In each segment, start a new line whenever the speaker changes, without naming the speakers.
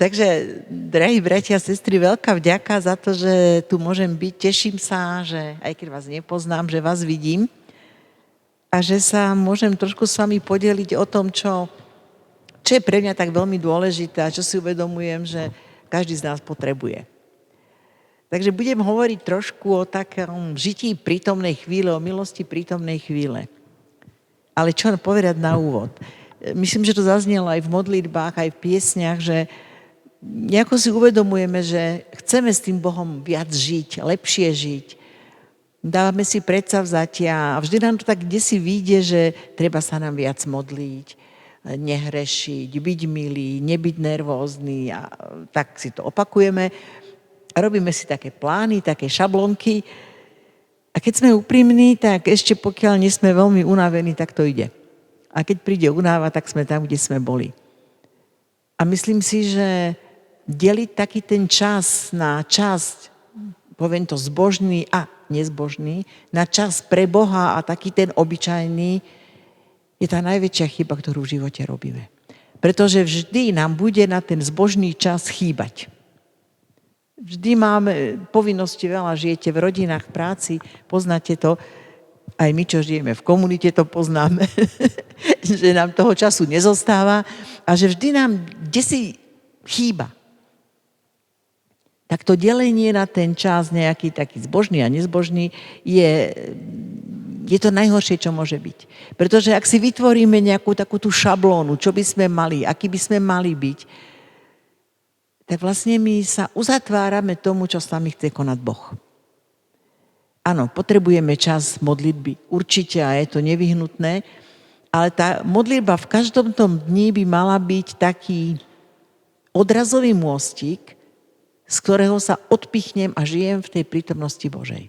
Takže, drahí bratia a sestry, veľká vďaka za to, že tu môžem byť. Teším sa, že aj keď vás nepoznám, že vás vidím a že sa môžem trošku s vami podeliť o tom, čo je pre mňa tak veľmi dôležité a čo si uvedomujem, že každý z nás potrebuje. Takže budem hovoriť trošku o takom žití prítomnej chvíle, o milosti prítomnej chvíle. Ale čo povedať na úvod? Myslím, že to zaznelo aj v modlitbách, aj v piesniach, že nejako si uvedomujeme, že chceme s tým Bohom viac žiť, lepšie žiť. Dávame si predsavzatia a vždy nám to tak kdesi vyjde, že treba sa nám viac modliť, nehrešiť, byť milý, nebyť nervózny a tak si to opakujeme. A robíme si také plány, také šablonky a keď sme úprimní, tak ešte pokiaľ nie sme veľmi unavení, tak to ide. A keď príde únava, tak sme tam, kde sme boli. A myslím si, že deliť taký ten čas na časť, poviem to zbožný a nezbožný, na čas pre Boha a taký ten obyčajný, je tá najväčšia chyba, ktorú v živote robíme. Pretože vždy nám bude na ten zbožný čas chýbať. Vždy máme povinnosti veľa, žijete v rodinách, v práci, poznáte to, aj my, čo žijeme v komunite, to poznáme, že nám toho času nezostáva a že vždy nám kdesi chýba. Tak to delenie na ten čas, nejaký taký zbožný a nezbožný, je to najhoršie, čo môže byť. Pretože ak si vytvoríme nejakú takú tú šablónu, čo by sme mali, aký by sme mali byť, tak vlastne my sa uzatvárame tomu, čo s nami chce konať Boh. Áno, potrebujeme čas modlitby, určite, a je to nevyhnutné, ale tá modlitba v každom tom dni by mala byť taký odrazový môstik, z ktorého sa odpichnem a žijem v tej prítomnosti Božej.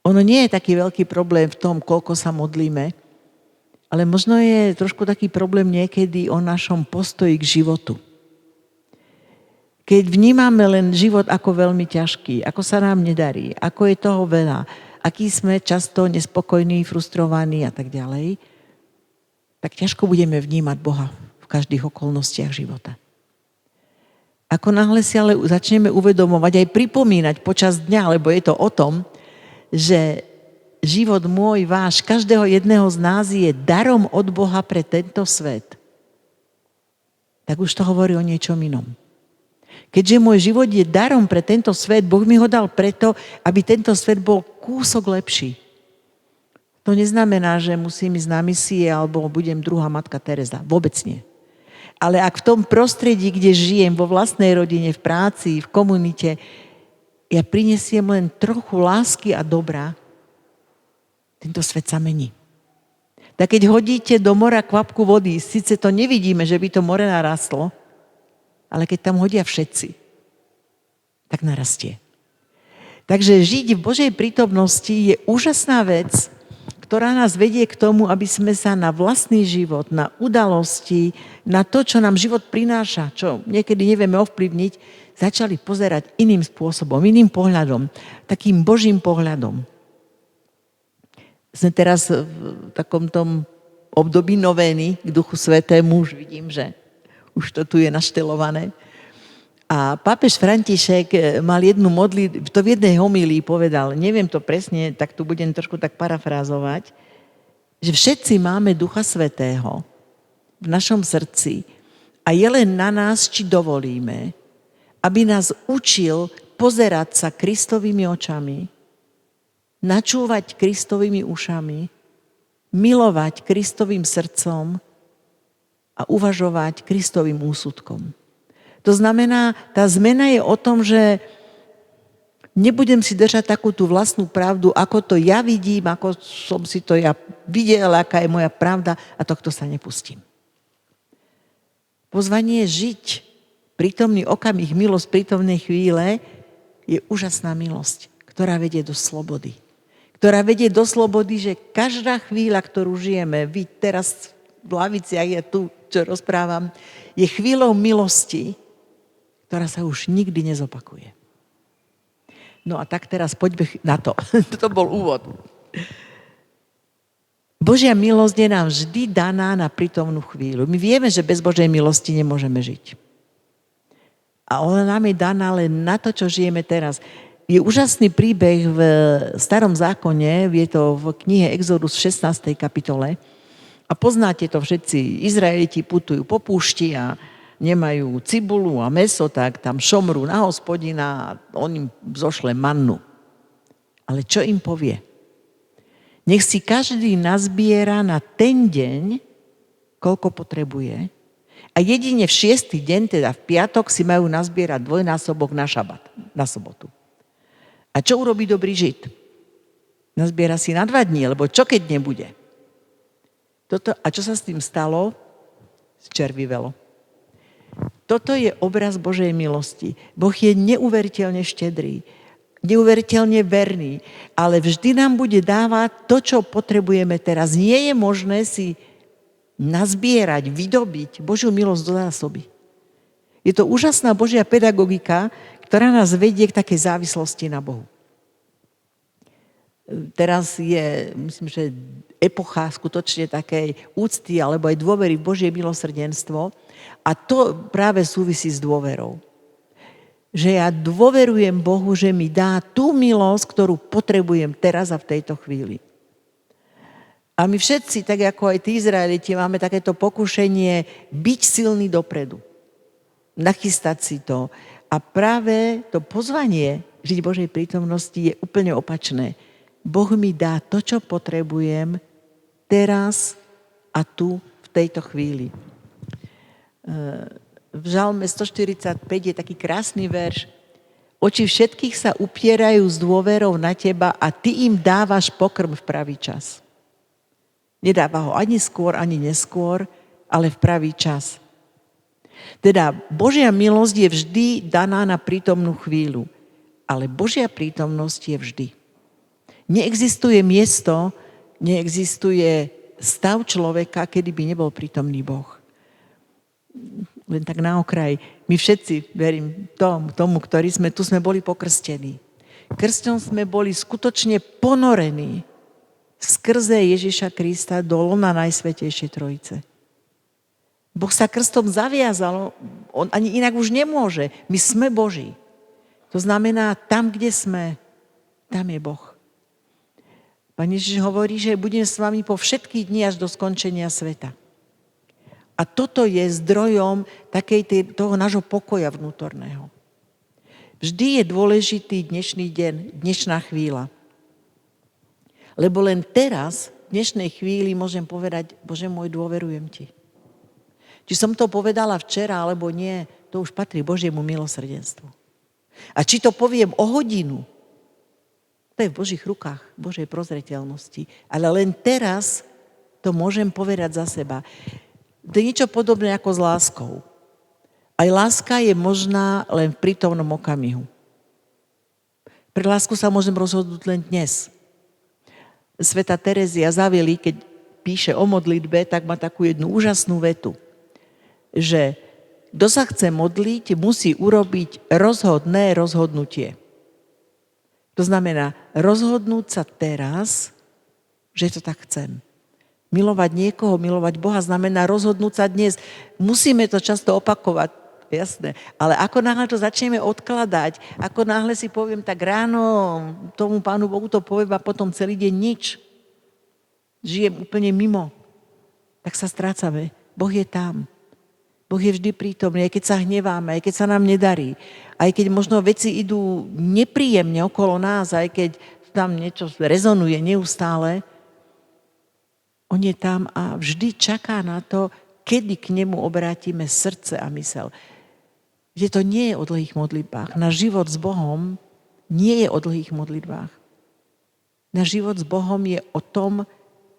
Ono nie je taký veľký problém v tom, koľko sa modlíme, ale možno je trošku taký problém niekedy o našom postoji k životu. Keď vnímame len život ako veľmi ťažký, ako sa nám nedarí, ako je toho veľa, aký sme často nespokojní, frustrovaní a tak ďalej, tak ťažko budeme vnímať Boha v každých okolnostiach života. Ako náhle si ale začneme uvedomovať, aj pripomínať počas dňa, lebo je to o tom, že život môj, váš, každého jedného z nás je darom od Boha pre tento svet, tak už to hovorí o niečom inom. Keďže môj život je darom pre tento svet, Boh mi ho dal preto, aby tento svet bol kúsok lepší. To neznamená, že musím ísť na misie alebo budem druhá matka Teresa. Vôbec nie. Ale ak v tom prostredí, kde žijem, vo vlastnej rodine, v práci, v komunite, ja prinesiem len trochu lásky a dobra, tento svet sa mení. Tak keď hodíte do mora kvapku vody, síce to nevidíme, že by to more narastlo, ale keď tam hodia všetci, tak narastie. Takže žiť v Božej prítomnosti je úžasná vec, ktorá nás vedie k tomu, aby sme sa na vlastný život, na udalosti, na to, čo nám život prináša, čo niekedy nevieme ovplyvniť, začali pozerať iným spôsobom, iným pohľadom, takým Božím pohľadom. Sme teraz v takom tom období novény k Duchu Svätému, už vidím, že už to tu je naštelované. A pápež František mal jednu modlitbu, to v jednej homílii povedal, neviem to presne, tak tu budem trošku tak parafrázovať, že všetci máme Ducha Svätého v našom srdci a je len na nás, či dovolíme, aby nás učil pozerať sa Kristovými očami, načúvať Kristovými ušami, milovať Kristovým srdcom a uvažovať Kristovým úsudkom. To znamená, tá zmena je o tom, že nebudem si držať takú tú vlastnú pravdu, ako to ja vidím, ako som si to ja videl, aká je moja pravda a tohto sa nepustím. Pozvanie žiť prítomný okamih, milosť prítomnej chvíle je úžasná milosť, ktorá vedie do slobody. Ktorá vedie do slobody, že každá chvíľa, ktorú žijeme, vy teraz v laviciach, ja tu, čo rozprávam, je chvíľou milosti, ktorá sa už nikdy nezopakuje. No a tak teraz poďme na to. To bol úvod. Božia milosť je nám vždy daná na prítomnú chvíľu. My vieme, že bez Božej milosti nemôžeme žiť. A ona nám je daná len na to, čo žijeme teraz. Je úžasný príbeh v Starom zákone, je to v knihe Exodus v 16. kapitole. A poznáte to všetci, Izraeliti putujú po púšti a nemajú cibulu a mäso, tak tam šomrú na Hospodina a on im zošle mannu. Ale čo im povie? Nech si každý nazbiera na ten deň, koľko potrebuje, a jedine v 6. deň, teda v piatok, si majú nazbierať dvojnásobok na šabat, na sobotu. A čo urobí dobrý Žid? Nazbiera si na 2 dní, lebo čo keď nebude? A čo sa s tým stalo? Zčervivelo. Toto je obraz Božej milosti. Boh je neuveriteľne štedrý, neuveriteľne verný, ale vždy nám bude dávať to, čo potrebujeme teraz. Nie je možné si nazbierať, vydobiť Božiu milosť do zásoby. Je to úžasná Božia pedagogika, ktorá nás vedie k takej závislosti na Bohu. Teraz je, myslím, že epocha skutočne takej úcty alebo aj dôvery v Božie milosrdenstvo a to práve súvisí s dôverou. Že ja dôverujem Bohu, že mi dá tú milosť, ktorú potrebujem teraz a v tejto chvíli. A my všetci, tak ako aj tí Izraeliti, máme takéto pokušenie byť silný dopredu. Nachystať si to. A práve to pozvanie žiť v Božej prítomnosti je úplne opačné. Boh mi dá to, čo potrebujem teraz a tu, v tejto chvíli. V Žalme 145 je taký krásny verš. Oči všetkých sa upierajú s dôverou na teba a ty im dávaš pokrm v pravý čas. Nedáva ho ani skôr, ani neskôr, ale v pravý čas. Teda Božia milosť je vždy daná na prítomnú chvíľu, ale Božia prítomnosť je vždy. Neexistuje miesto, neexistuje stav človeka, kedy by nebol prítomný Boh. Len tak na okraj. My všetci, verím tomu, ktorí sme tu, sme boli pokrstení. Krsťom sme boli skutočne ponorení skrze Ježiša Krista do lona Najsvätejšej Trojice. Boh sa krstom zaviazal, on ani inak už nemôže. My sme Boží. To znamená, tam, kde sme, tam je Boh. Pán Ježiš hovorí, že budem s vami po všetky dni až do skončenia sveta. A toto je zdrojom toho nášho pokoja vnútorného. Vždy je dôležitý dnešný deň, dnešná chvíľa. Lebo len teraz, v dnešnej chvíli, môžem povedať, Bože môj, dôverujem ti. Či som to povedala včera, alebo nie, to už patrí Božiemu milosrdenstvu. A či to poviem o hodinu, to je v Božích rukách, Božej prozreteľnosti. Ale len teraz to môžem povedať za seba. To je niečo podobné ako s láskou. Aj láska je možná len v prítomnom okamihu. Pre lásku sa môžem rozhodnúť len dnes. Sveta Terezia z Avily, keď píše o modlitbe, tak má takú jednu úžasnú vetu, že kto sa chce modliť, musí urobiť rozhodné rozhodnutie. To znamená rozhodnúť sa teraz, že to tak chcem. Milovať niekoho, milovať Boha znamená rozhodnúť sa dnes. Musíme to často opakovať, jasné. Ale ako náhle to začneme odkladať, ako náhle si poviem, tak ráno tomu Pánu Bohu to poviem a potom celý deň nič. Žijem úplne mimo. Tak sa strácame. Boh je tam. Boh je vždy prítomný, aj keď sa hneváme, aj keď sa nám nedarí, aj keď možno veci idú nepríjemne okolo nás, aj keď tam niečo rezonuje neustále, on je tam a vždy čaká na to, kedy k nemu obrátime srdce a mysel. Že to nie je o dlhých modlitbách. Náš život s Bohom nie je o dlhých modlitbách. Náš život s Bohom je o tom,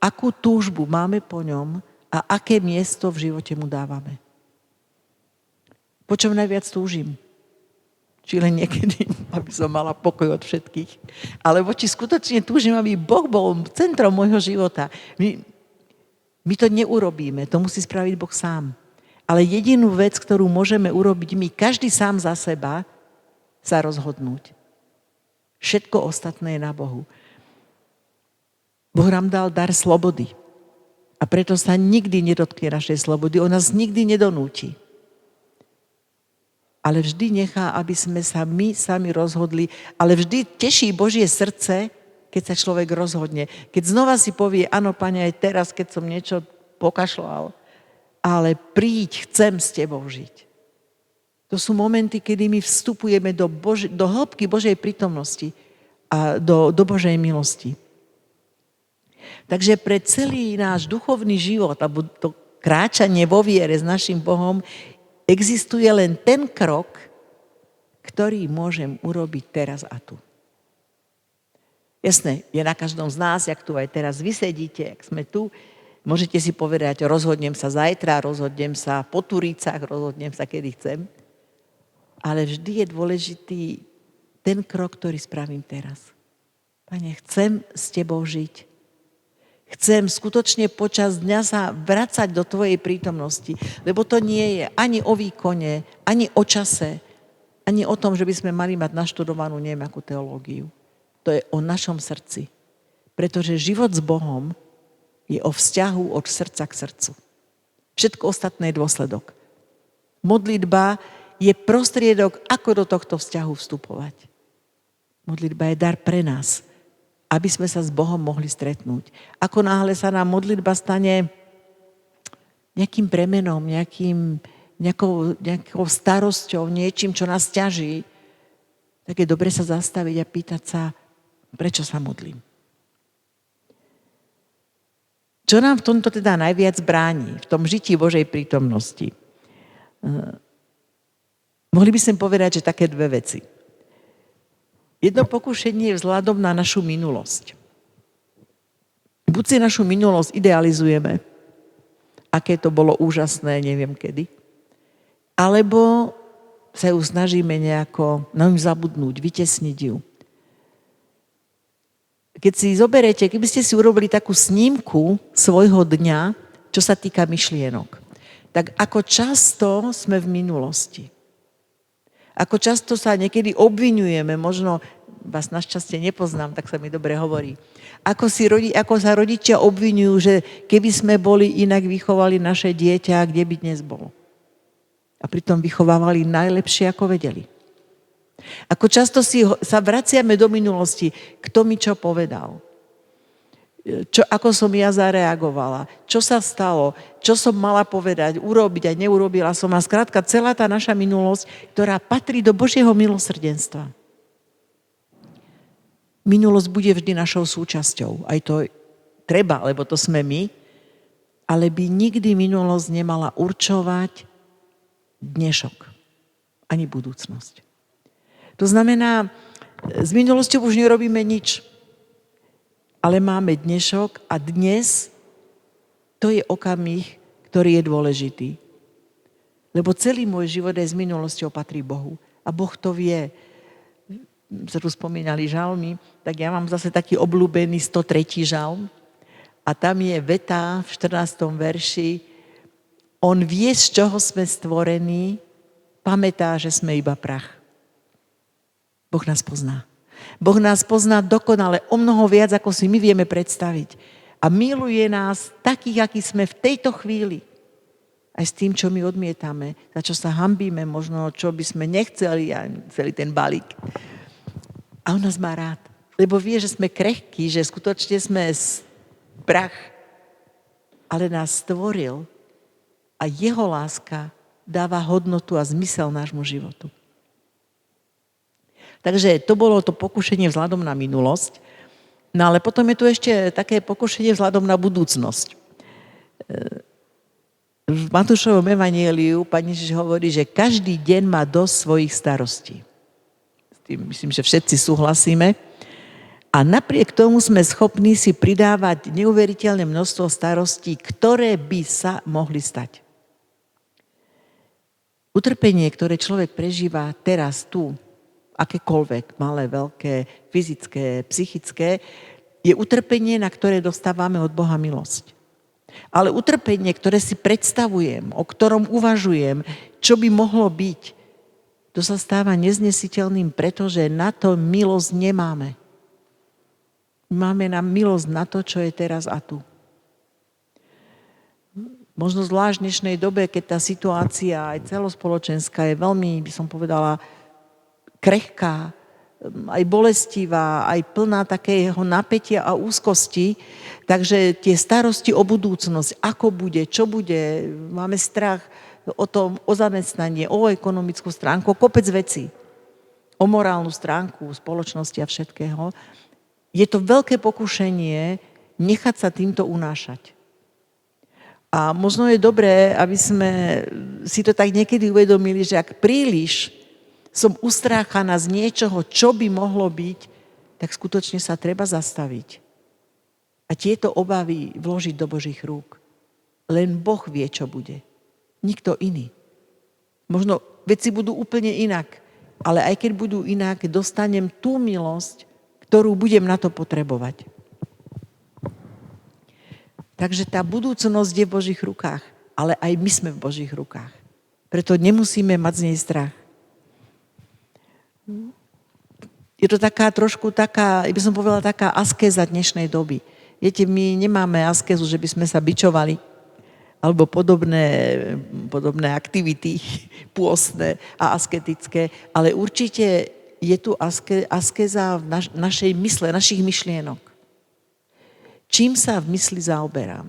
akú túžbu máme po ňom a aké miesto v živote mu dávame. Po čom najviac túžim? Či len niekedy, aby som mala pokoj od všetkých. Alebo či skutočne túžim, aby Boh bol centrom môjho života. My to neurobíme, to musí spraviť Boh sám. Ale jedinú vec, ktorú môžeme urobiť my, každý sám za seba, sa rozhodnúť. Všetko ostatné je na Bohu. Boh nám dal dar slobody. A preto sa nikdy nedotkne našej slobody. On nás nikdy nedonúti. Ale vždy nechá, aby sme sa my sami rozhodli. Ale vždy teší Božie srdce, keď sa človek rozhodne. Keď znova si povie, áno, Pane, aj teraz, keď som niečo pokašľal, ale príď, chcem s tebou žiť. To sú momenty, kedy my vstupujeme do hĺbky Božej prítomnosti a do Božej milosti. Takže pre celý náš duchovný život, alebo to kráčanie vo viere s našim Bohom, existuje len ten krok, ktorý môžem urobiť teraz a tu. Jasné, je na každom z nás, jak tu aj teraz vysedíte, jak sme tu. Môžete si povedať, rozhodnem sa zajtra, rozhodnem sa po Turicách, rozhodnem sa, kedy chcem. Ale vždy je dôležitý ten krok, ktorý spravím teraz. Pane, chcem s tebou žiť. Chcem skutočne počas dňa sa vracať do tvojej prítomnosti, lebo to nie je ani o výkone, ani o čase, ani o tom, že by sme mali mať naštudovanú neviem akú teológiu. To je o našom srdci. Pretože život s Bohom je o vzťahu od srdca k srdcu. Všetko ostatné je dôsledok. Modlitba je prostriedok, ako do tohto vzťahu vstupovať. Modlitba je dar pre nás, aby sme sa s Bohom mohli stretnúť. Ako náhle sa nám modlitba stane nejakým bremenom, nejakou starosťou, niečím, čo nás ťaží, tak je dobre sa zastaviť a pýtať sa, prečo sa modlím. Čo nám v tomto teda najviac bráni, v tom žití Božej prítomnosti? Mohli by sme povedať, že také dve veci. Jedno pokušenie je vzhľadom na našu minulosť. Buď si našu minulosť idealizujeme, aké to bolo úžasné, neviem kedy, alebo sa ju snažíme nejako na ňu zabudnúť, vytesniť ju. Keď si zoberete, keby ste si urobili takú snímku svojho dňa, čo sa týka myšlienok, tak ako často sme v minulosti. Ako často sa niekedy obviňujeme, možno vás našťastie nepoznám, tak sa mi dobre hovorí. Ako sa rodičia obviňujú, že keby sme boli inak vychovali naše dieťa, kde by dnes bolo. A pritom vychovávali najlepšie, ako vedeli. Ako často sa vraciame do minulosti, kto mi čo povedal. Ako som ja zareagovala, čo sa stalo, čo som mala povedať, urobiť a neurobila som. A skrátka celá tá naša minulosť, ktorá patrí do Božieho milosrdenstva. Minulosť bude vždy našou súčasťou. Aj to treba, lebo to sme my, ale by nikdy minulosť nemala určovať dnešok, ani budúcnosť. To znamená, s minulosťou už nerobíme nič, ale máme dnešok a dnes to je okamih, ktorý je dôležitý. Lebo celý môj život aj s minulosťou patrí Bohu. A Boh to vie. Sa tu spomínali žalmy, tak ja mám zase taký obľúbený 103. žalm a tam je veta v 14. verši: On vie, z čoho sme stvorení, pamätá, že sme iba prach. Boh nás pozná. Boh nás pozná dokonale, o mnoho viac, ako si my vieme predstaviť. A miluje nás takých, akí sme v tejto chvíli. Aj s tým, čo my odmietame, za čo sa hanbíme, možno čo by sme nechceli, a celý ten balík. A on nás má rád, lebo vie, že sme krehkí, že skutočne sme prach, ale nás stvoril a jeho láska dáva hodnotu a zmysel nášmu životu. Takže to bolo to pokušenie vzhľadom na minulosť. No ale potom je tu ešte také pokušenie vzhľadom na budúcnosť. V Matúšovom evanjeliu Pán Ježiš hovorí, že každý deň má dosť svojich starostí. S tým myslím, že všetci súhlasíme. A napriek tomu sme schopní si pridávať neuveriteľné množstvo starostí, ktoré by sa mohli stať. Utrpenie, ktoré človek prežíva teraz tu, akékoľvek, malé, veľké, fyzické, psychické, je utrpenie, na ktoré dostávame od Boha milosť. Ale utrpenie, ktoré si predstavujem, o ktorom uvažujem, čo by mohlo byť, to sa stáva neznesiteľným, pretože na to milosť nemáme. Máme na milosť na to, čo je teraz a tu. Možno zvlášť v dnešnej dobe, keď tá situácia aj celospoločenská je veľmi, by som povedala, krehká, aj bolestivá, aj plná takého napätia a úzkosti. Takže tie starosti o budúcnosť, ako bude, čo bude, máme strach o zamestnanie, o ekonomickú stránku, o kopec vecí, o morálnu stránku spoločnosti a všetkého. Je to veľké pokušenie nechať sa týmto unášať. A možno je dobré, aby sme si to tak niekedy uvedomili, že ak príliš som ustráchaná z niečoho, čo by mohlo byť, tak skutočne sa treba zastaviť. A tieto obavy vložiť do Božích rúk. Len Boh vie, čo bude. Nikto iný. Možno veci budú úplne inak, ale aj keď budú inak, dostanem tú milosť, ktorú budem na to potrebovať. Takže tá budúcnosť je v Božích rukách, ale aj my sme v Božích rukách. Preto nemusíme mať z nej strach. Je to trošku taká, by som povedala, taká askéza dnešnej doby. Viete, my nemáme askézu, že by sme sa bičovali, alebo podobné aktivity pôstne a asketické, ale určite je tu askéza v našej mysle, našich myšlienok. Čím sa v mysli zaoberám?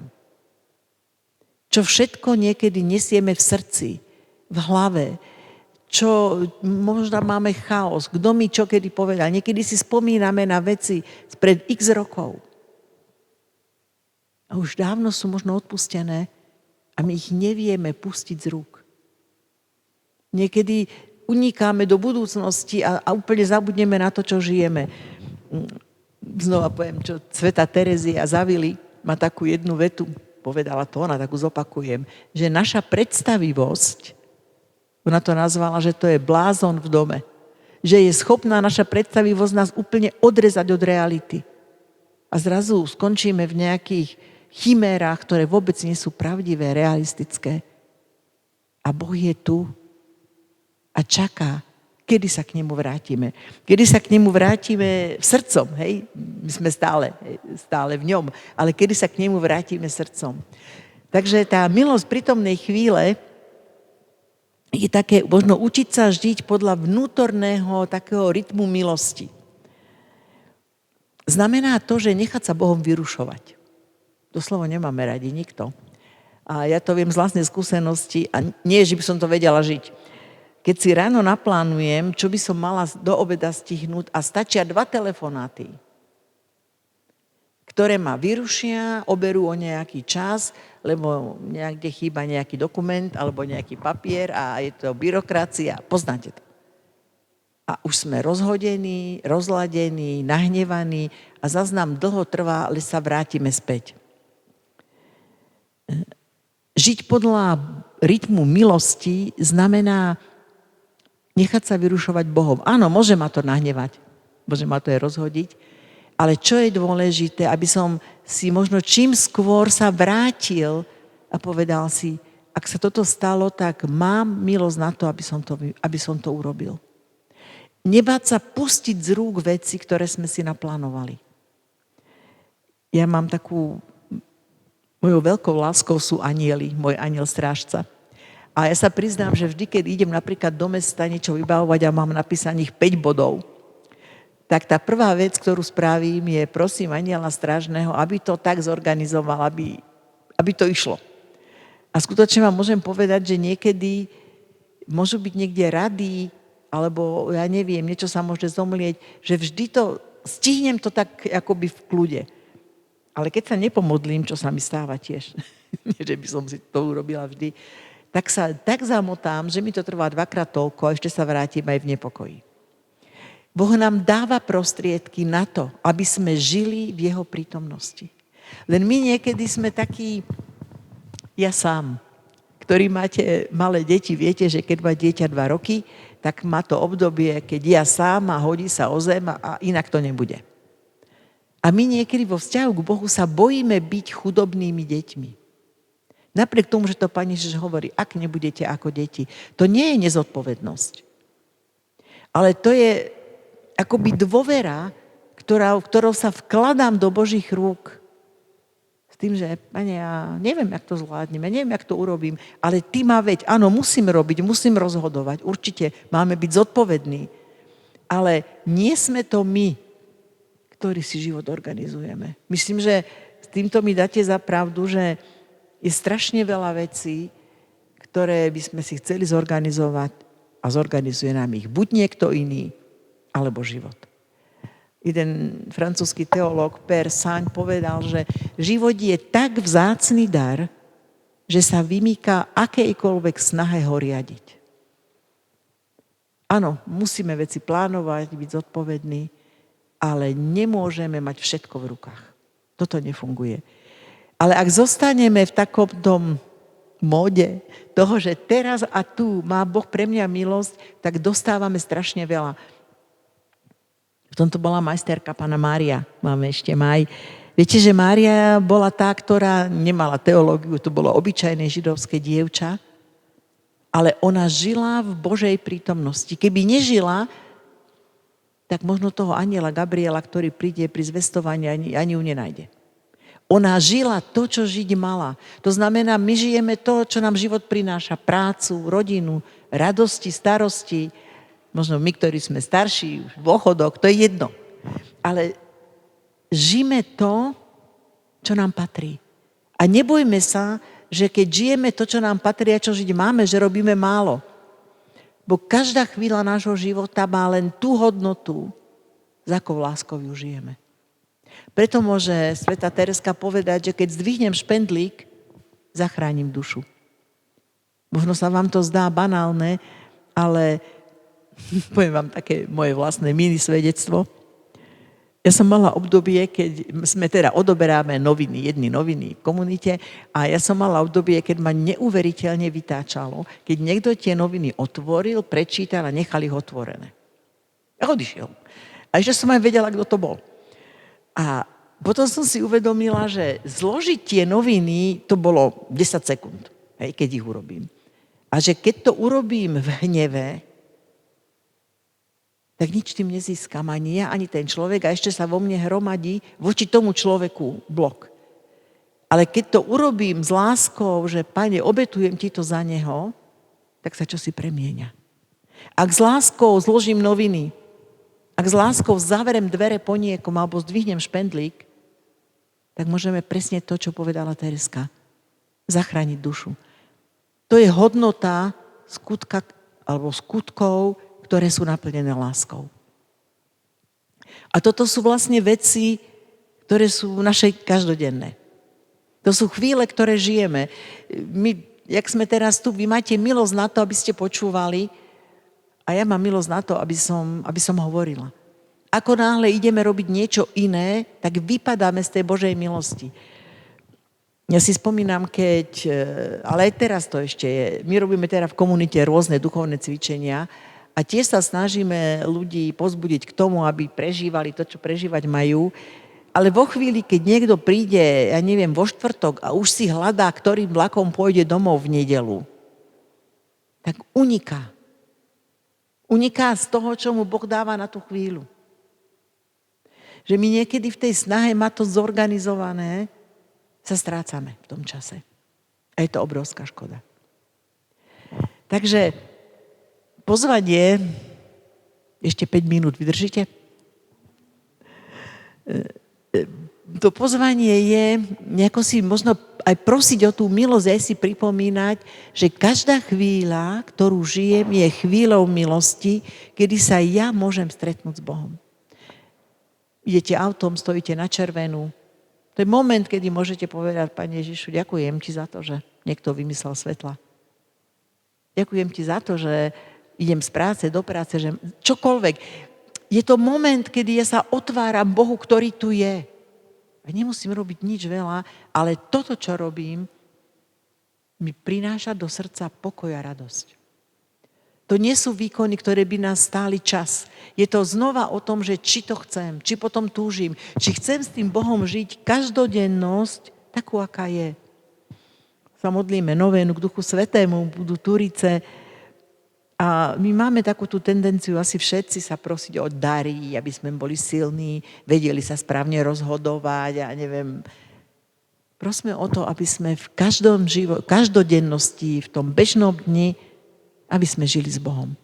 Čo všetko niekedy nesieme v srdci, v hlave, čo možno máme chaos, kto mi čo kedy povedal. Niekedy si spomíname na veci spred x rokov. A už dávno sú možno odpustené a my ich nevieme pustiť z rúk. Niekedy unikáme do budúcnosti a úplne zabudneme na to, čo žijeme. Znova poviem, čo Svätá Terezia Zavily má takú jednu vetu, povedala to ona, takú zopakujem, že naša predstavivosť, ona to nazvala, že to je blázon v dome. Že je schopná naša predstavivosť nás úplne odrezať od reality. A zrazu skončíme v nejakých chimérach, ktoré vôbec nie sú pravdivé, realistické. A Boh je tu a čaká, kedy sa k nemu vrátime. Kedy sa k nemu vrátime srdcom, hej? My sme stále v ňom, ale kedy sa k nemu vrátime srdcom. Takže tá milosť prítomnej chvíle je také, možno učiť sa žiť podľa vnútorného takého rytmu milosti. Znamená to, že nechať sa Bohom vyrušovať. To slovo nemáme radi nikto. A ja to viem z vlastnej skúsenosti a nie, že by som to vedela žiť. Keď si ráno naplánujem, čo by som mala do obeda stihnúť a stačia 2 telefonáty, ktoré ma vyrušia, oberú o nejaký čas, lebo niekde chýba nejaký dokument alebo nejaký papier a je to byrokracia. Poznáte to. A už sme rozhodení, rozladení, nahnevaní a zas nám dlho trvá, ale sa vrátime späť. Žiť podľa rytmu milosti znamená nechať sa vyrušovať Bohom. Áno, môže ma to nahnevať, môže ma to aj rozhodiť, ale čo je dôležité, aby som si možno čím skôr sa vrátil a povedal si, ak sa toto stalo, tak mám milosť na to, aby som to urobil. Nebáť sa pustiť z rúk veci, ktoré sme si naplánovali. Ja mám mojou veľkou láskou sú anjeli, môj anjel strážca. A ja sa priznám, že vždy, keď idem napríklad do mesta niečo vybavovať a mám napísaných 5 bodov, tak tá prvá vec, ktorú spravím, je prosím anjela strážneho, aby to tak zorganizoval, aby to išlo. A skutočne vám môžem povedať, že niekedy môžu byť niekde rady, alebo ja neviem, niečo sa môže zomlieť, že vždy to, stihnem to tak akoby v kľude. Ale keď sa nepomodlím, čo sa mi stáva tiež, nie, že by som si to urobila vždy, tak sa tak zamotám, že mi to trvá 2-krát toľko a ešte sa vrátim aj v nepokoji. Boh nám dáva prostriedky na to, aby sme žili v jeho prítomnosti. Len my niekedy sme takí, ja sám, ktorí máte malé deti, viete, že keď má dieťa 2 roky, tak má to obdobie, keď ja sám a hodí sa o zem a inak to nebude. A my niekedy vo vzťahu k Bohu sa bojíme byť chudobnými deťmi. Napriek tomu, že to Pán Ježiš hovorí, ak nebudete ako deti, to nie je nezodpovednosť. Ale to je akoby dôvera, ktorou sa vkladám do Božích rúk. tým, že Pane, ja neviem, jak to zvládnem, ja neviem, jak to urobím, ale Ty ma veď, áno, musím robiť, musím rozhodovať, určite máme byť zodpovední, ale nie sme to my, ktorí si život organizujeme. Myslím, že s týmto mi dáte za pravdu, že je strašne veľa vecí, ktoré by sme si chceli zorganizovať a zorganizuje nám ich buď niekto iný, alebo život. Jeden francúzsky teológ Père Sagne povedal, že život je tak vzácny dar, že sa vymýka akejkoľvek snahe ho riadiť. Áno, musíme veci plánovať, byť zodpovední, ale nemôžeme mať všetko v rukách. Toto nefunguje. Ale ak zostaneme v takom móde toho, že teraz a tu má Boh pre mňa milosť, tak dostávame strašne veľa. V tomto bola majsterka pána Mária. Máme ešte Maj. Viete, že Mária bola tá, ktorá nemala teológiu, to bolo obyčajné židovské dievča, ale ona žila v Božej prítomnosti. Keby nežila, tak možno toho anjela Gabriela, ktorý príde pri zvestovaní, ani ju nenájde. Ona žila to, čo žiť mala. To znamená, my žijeme to, čo nám život prináša. Prácu, rodinu, radosti, starosti. Možno my, ktorí sme starší, dôchodok, to je jedno. Ale žijeme to, čo nám patrí. A nebojme sa, že keď žijeme to, čo nám patrí a čo žiť máme, že robíme málo. Bo každá chvíľa nášho života má len tú hodnotu, za akou láskou ju žijeme. Preto môže svätá Tereska povedať, že keď zdvihnem špendlík, zachránim dušu. Možno sa vám to zdá banálne, ale poviem vám také moje vlastné mini svedectvo. Ja som mala obdobie, keď sme teda odoberáme jedny noviny v komunite a ja som mala obdobie, keď ma neuveriteľne vytáčalo, keď niekto tie noviny otvoril, prečítal a nechali ho otvorené. A odišiel. A ešte som aj vedela, kto to bol. A potom som si uvedomila, že zložiť tie noviny, to bolo 10 sekúnd, keď ich urobím. A že keď to urobím v hneve, tak nič tým nezískam, ani ja, ani ten človek a ešte sa vo mne hromadí voči tomu človeku blok. Ale keď to urobím s láskou, že Pane, obetujem ti to za neho, tak sa čosi premieňa. Ak s láskou zložím noviny, ak s láskou zaverem dvere po niekom alebo zdvihnem špendlík, tak môžeme presne to, čo povedala Tereska. Zachrániť dušu. To je hodnota skutka alebo skutkov, ktoré sú naplnené láskou. A toto sú vlastne veci, ktoré sú naše každodenné. To sú chvíle, ktoré žijeme. My, jak sme teraz tu, vy máte milosť na to, aby ste počúvali a ja mám milosť na to, aby som hovorila. Ako náhle ideme robiť niečo iné, tak vypadáme z tej Božej milosti. Ja si spomínam, ale aj teraz to ešte je, my robíme teda v komunite rôzne duchovné cvičenia a tiež sa snažíme ľudí povzbudiť k tomu, aby prežívali to, čo prežívať majú. Ale vo chvíli, keď niekto príde, ja neviem, vo štvrtok a už si hľadá, ktorým vlakom pôjde domov v nedeľu, tak uniká. Uniká z toho, čo mu Boh dáva na tú chvíľu. Že my niekedy v tej snahe mať to zorganizované, sa strácame v tom čase. A je to obrovská škoda. Takže pozvanie, ešte 5 minút, vydržíte? To pozvanie je nejako si možno aj prosiť o tú milosť, aj si pripomínať, že každá chvíľa, ktorú žijem, je chvíľou milosti, kedy sa ja môžem stretnúť s Bohom. Idete autom, stojíte na červenú. To je moment, kedy môžete povedať, Pane Ježišu, ďakujem ti za to, že niekto vymyslel svetla. Ďakujem ti za to, že idem z práce do práce, že čokoľvek. Je to moment, kedy ja sa otváram Bohu, ktorý tu je. A nemusím robiť nič veľa, ale toto, čo robím, mi prináša do srdca pokoj a radosť. To nie sú výkony, ktoré by nás stáli čas. Je to znova o tom, že či to chcem, či potom túžim, či chcem s tým Bohom žiť každodennosť, takú, aká je. Sa modlíme novénu k Duchu Svätému, budú Turice. A my máme takú tú tendenciu asi všetci sa prosiť o dary, aby sme boli silní, vedeli sa správne rozhodovať a neviem. Prosme o to, aby sme v každodennosti, v tom bežnom dni, aby sme žili s Bohom.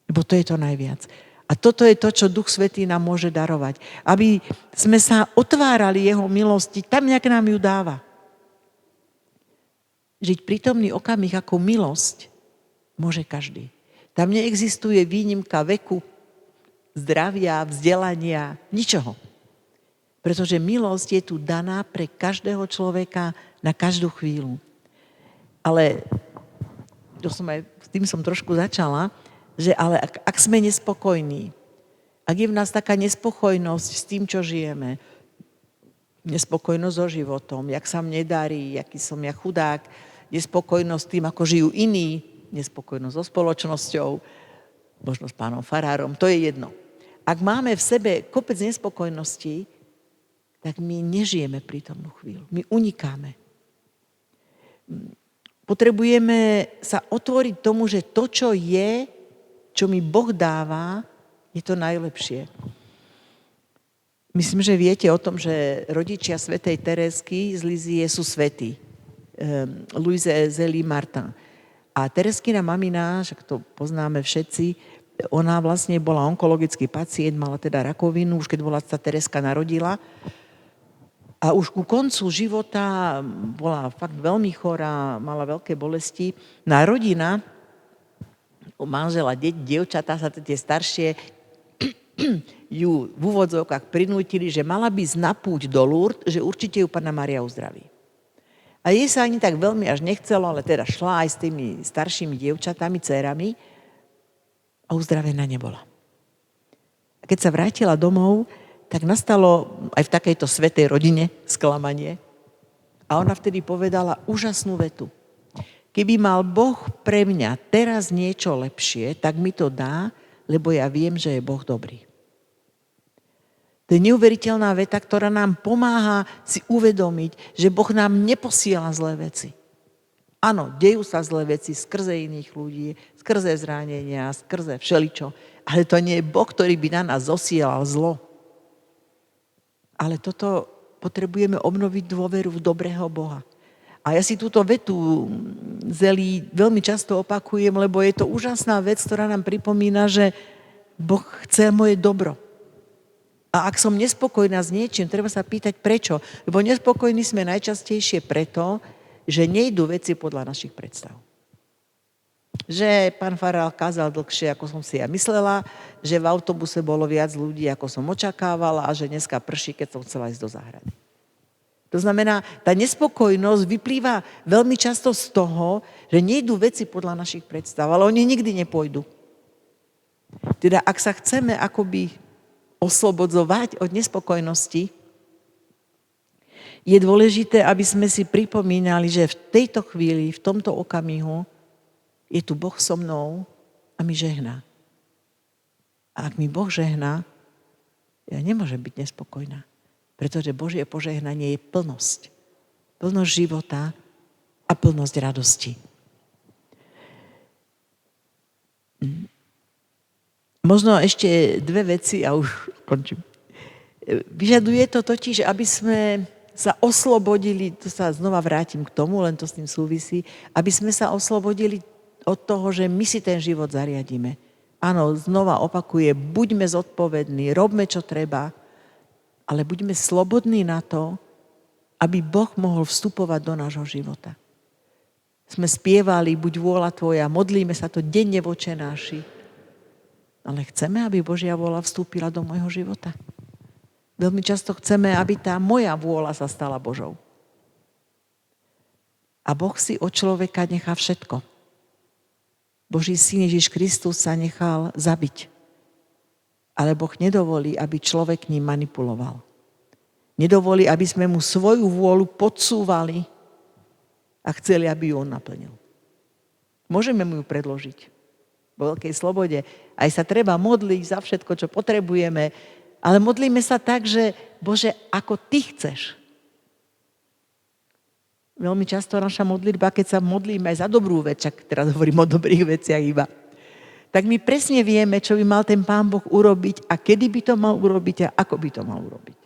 Lebo to je to najviac. A toto je to, čo Duch Svätý nám môže darovať. Aby sme sa otvárali jeho milosti, tam nejak nám ju dáva. Žiť prítomný okamih ako milosť môže každý. Tam neexistuje výnimka veku, zdravia, vzdelania, ničoho. Pretože milosť je tu daná pre každého človeka na každú chvíľu. Ale s tým som trošku začala, že ale ak sme nespokojní, ak je v nás taká nespokojnosť s tým, čo žijeme, nespokojnosť so životom, jak sa mne darí, aký som ja chudák, nespokojnosť s tým, ako žijú iní, nespokojnosť so spoločnosťou, možno s pánom farárom, to je jedno. Ak máme v sebe kopec nespokojností, tak my nežijeme prítomnú chvíľu. My unikáme. Potrebujeme sa otvoriť tomu, že to, čo je, čo mi Boh dáva, je to najlepšie. Myslím, že viete o tom, že rodičia svätej Terésky z Lizie sú svätí. Louise Zélie Martin. A Tereskina mamina, však to poznáme všetci, ona vlastne bola onkologický pacient, mala teda rakovinu, už keď bola sa Tereska narodila. A už ku koncu života bola fakt veľmi chorá, mala veľké bolesti. Na rodina, manžela, dievčatá sa tie staršie ju v úvodzovkách prinútili, že mala by ísť na púť do Lourdes, že určite ju Panna Mária uzdraví. A jej sa ani tak veľmi až nechcelo, ale teda šla aj s tými staršími dievčatami, dcérami a uzdravená nebola. A keď sa vrátila domov, tak nastalo aj v takejto svätej rodine sklamanie. A ona vtedy povedala úžasnú vetu. Keby mal Boh pre mňa teraz niečo lepšie, tak mi to dá, lebo ja viem, že je Boh dobrý. To je neuveriteľná veta, ktorá nám pomáha si uvedomiť, že Boh nám neposiela zlé veci. Áno, dejú sa zlé veci skrze iných ľudí, skrze zranenia, skrze všeličo, ale to nie je Boh, ktorý by na nás zosielal zlo. Ale toto potrebujeme obnoviť dôveru v dobrého Boha. A ja si túto vetu Zélie veľmi často opakujem, lebo je to úžasná vec, ktorá nám pripomína, že Boh chce moje dobro. A ak som nespokojná s niečím, treba sa pýtať prečo. Lebo nespokojní sme najčastejšie preto, že nejdú veci podľa našich predstav. Že pán farár kázal dlhšie, ako som si ja myslela, že v autobuse bolo viac ľudí, ako som očakávala a že dneska prší, keď som chcela ísť do záhrady. To znamená, tá nespokojnosť vyplýva veľmi často z toho, že nejdú veci podľa našich predstav, ale oni nikdy nepôjdu. Teda ak sa chceme akoby oslobodzovať od nespokojnosti, je dôležité, aby sme si pripomínali, že v tejto chvíli, v tomto okamihu je tu Boh so mnou a mi žehná. A ak mi Boh žehná, ja nemôžem byť nespokojná. Pretože Božie požehnanie je plnosť. Plnosť života a plnosť radosti. Možno ešte dve veci a už končím. Vyžaduje to totiž, aby sme sa oslobodili, to sa znova vrátim k tomu, len to s tým súvisí, aby sme sa oslobodili od toho, že my si ten život zariadíme. Áno, znova opakuje, buďme zodpovední, robme, čo treba, ale buďme slobodní na to, aby Boh mohol vstupovať do nášho života. Sme spievali, buď vôľa tvoja, modlíme sa to denne v Otčenáši, ale chceme, aby Božia vôľa vstúpila do môjho života. Veľmi často chceme, aby tá moja vôľa sa stala Božou. A Boh si od človeka nechá všetko. Boží syn Ježiš Kristus sa nechal zabiť. Ale Boh nedovolí, aby človek ním manipuloval. Nedovolí, aby sme mu svoju vôľu podsúvali a chceli, aby ju on naplnil. Môžeme mu ju predložiť vo veľkej slobode. Aj sa treba modliť za všetko, čo potrebujeme, ale modlíme sa tak, že Bože, ako ty chceš. Veľmi často naša modlitba, keď sa modlíme aj za dobrú vec, čak teraz hovorím o dobrých veciach iba, tak my presne vieme, čo by mal ten Pán Boh urobiť a kedy by to mal urobiť a ako by to mal urobiť.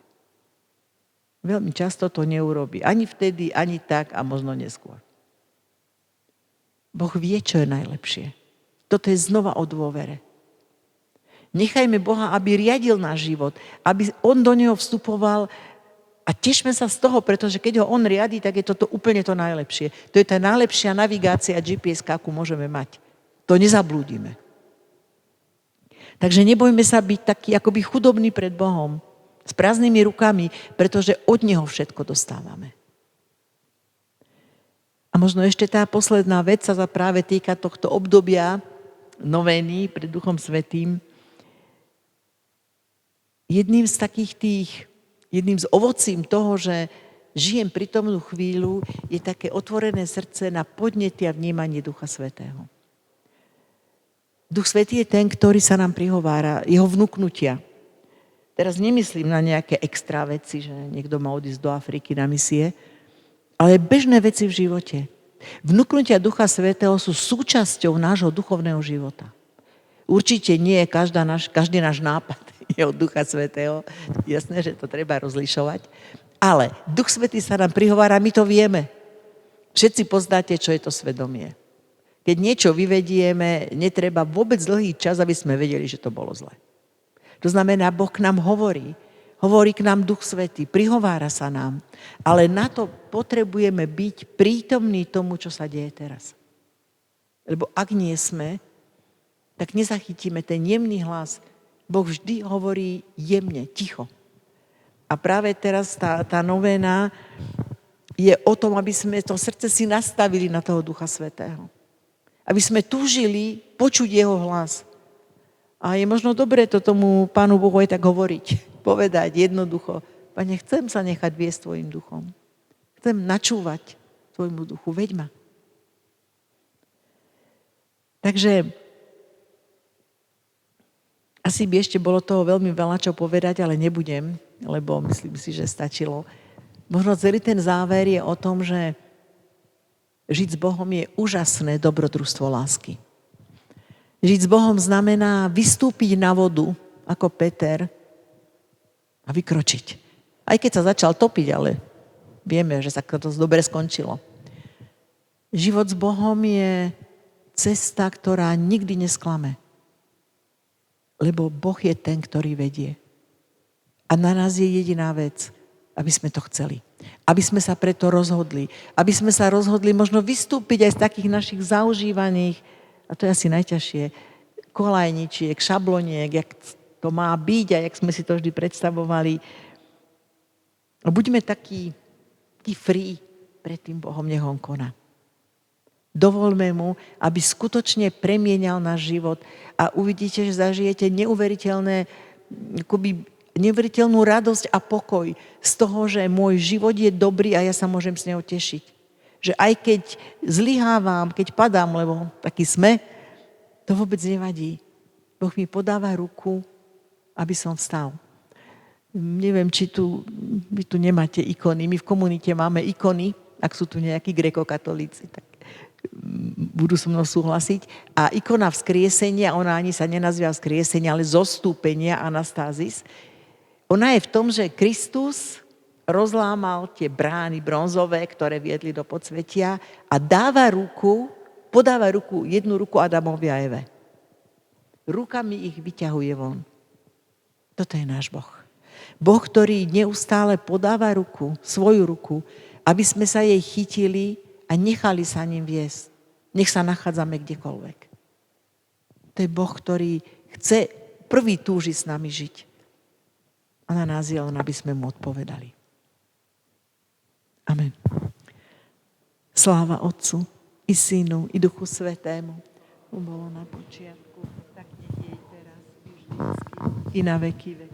Veľmi často to neurobí. Ani vtedy, ani tak a možno neskôr. Boh vie, čo je najlepšie. Toto je znova o dôvere. Nechajme Boha, aby riadil náš život, aby on do neho vstupoval a tešme sa z toho, pretože keď ho on riadi, tak je toto úplne to najlepšie. To je tá najlepšia navigácia GPS, akú môžeme mať. To nezablúdime. Takže nebojme sa byť taký akoby chudobný pred Bohom, s prázdnymi rukami, pretože od neho všetko dostávame. A možno ešte tá posledná vec sa práve týka tohto obdobia novény pred Duchom Svätým. Jedným z ovocím toho, že žijem prítomnú chvíľu, je také otvorené srdce na podnety a vnímanie Ducha Svätého. Duch Svätý je ten, ktorý sa nám prihovára, jeho vnúknutia. Teraz nemyslím na nejaké extra veci, že niekto má odísť do Afriky na misie, ale bežné veci v živote. Vnúknutia Ducha Svätého sú súčasťou nášho duchovného života. Určite nie je každý náš nápad je od Ducha Svätého. Jasné, že to treba rozlišovať. Ale Duch Svätý sa nám prihovára, my to vieme. Všetci poznáte, čo je to svedomie. Keď niečo vyvedieme, netreba vôbec dlhý čas, aby sme vedeli, že to bolo zle. To znamená, Boh k nám hovorí. Hovorí k nám Duch Svätý, prihovára sa nám. Ale na to potrebujeme byť prítomní tomu, čo sa deje teraz. Lebo ak nie sme, tak nezachytíme ten jemný hlas. Boh vždy hovorí jemne, ticho. A práve teraz tá novéna je o tom, aby sme to srdce si nastavili na toho Ducha Svätého. Aby sme túžili počuť jeho hlas. A je možno dobré to tomu Pánu Bohu aj tak hovoriť. Povedať jednoducho, Pane, chcem sa nechať viesť tvojim duchom. Chcem načúvať tvojmu duchu. Veď ma. Takže asi by ešte bolo toho veľmi veľa čo povedať, ale nebudem, lebo myslím si, že stačilo. Možno celý ten záver je o tom, že žiť s Bohom je úžasné dobrodružstvo lásky. Žiť s Bohom znamená vystúpiť na vodu, ako Peter, a vykročiť. Aj keď sa začal topiť, ale vieme, že sa to dobre skončilo. Život s Bohom je cesta, ktorá nikdy nesklame. Lebo Boh je ten, ktorý vedie. A na nás je jediná vec, aby sme to chceli. Aby sme sa preto rozhodli. Aby sme sa rozhodli možno vystúpiť aj z takých našich zaužívaných, a to je asi najťažšie, kolajničiek, šabloniek, jak to má byť a jak sme si to vždy predstavovali. A buďme takí free pred tým Bohom, nech on koná. Dovoľme mu, aby skutočne premienial náš život a uvidíte, že zažijete neuveriteľnú radosť a pokoj z toho, že môj život je dobrý a ja sa môžem z neho tešiť. Že aj keď zlyhávam, keď padám, lebo taký sme, to vôbec nevadí. Boh mi podáva ruku, aby som vstal. Neviem, či vy tu nemáte ikony. My v komunite máme ikony, ak sú tu nejakí grekokatolíci, tak budú so mnou súhlasiť. A ikona vzkriesenia, ona ani sa nenazýva vzkriesenia, ale zostúpenia, anastázis. Ona je v tom, že Kristus rozlámal tie brány bronzové, ktoré viedli do podsvetia a podáva ruku, jednu ruku Adamovi a Eve. Rukami ich vyťahuje von. Toto je náš Boh. Boh, ktorý neustále podáva ruku, svoju ruku, aby sme sa jej chytili a nechali sa ním viesť. Nech sa nachádzame kdekoľvek. To je Boh, ktorý chce prvý túži s nami žiť. A na nás je on, aby sme mu odpovedali. Amen. Sláva Otcu, i Synu, i Duchu Svätému. Bolo na počiatku, tak nech je teraz, i vždycky, i na veky vekov.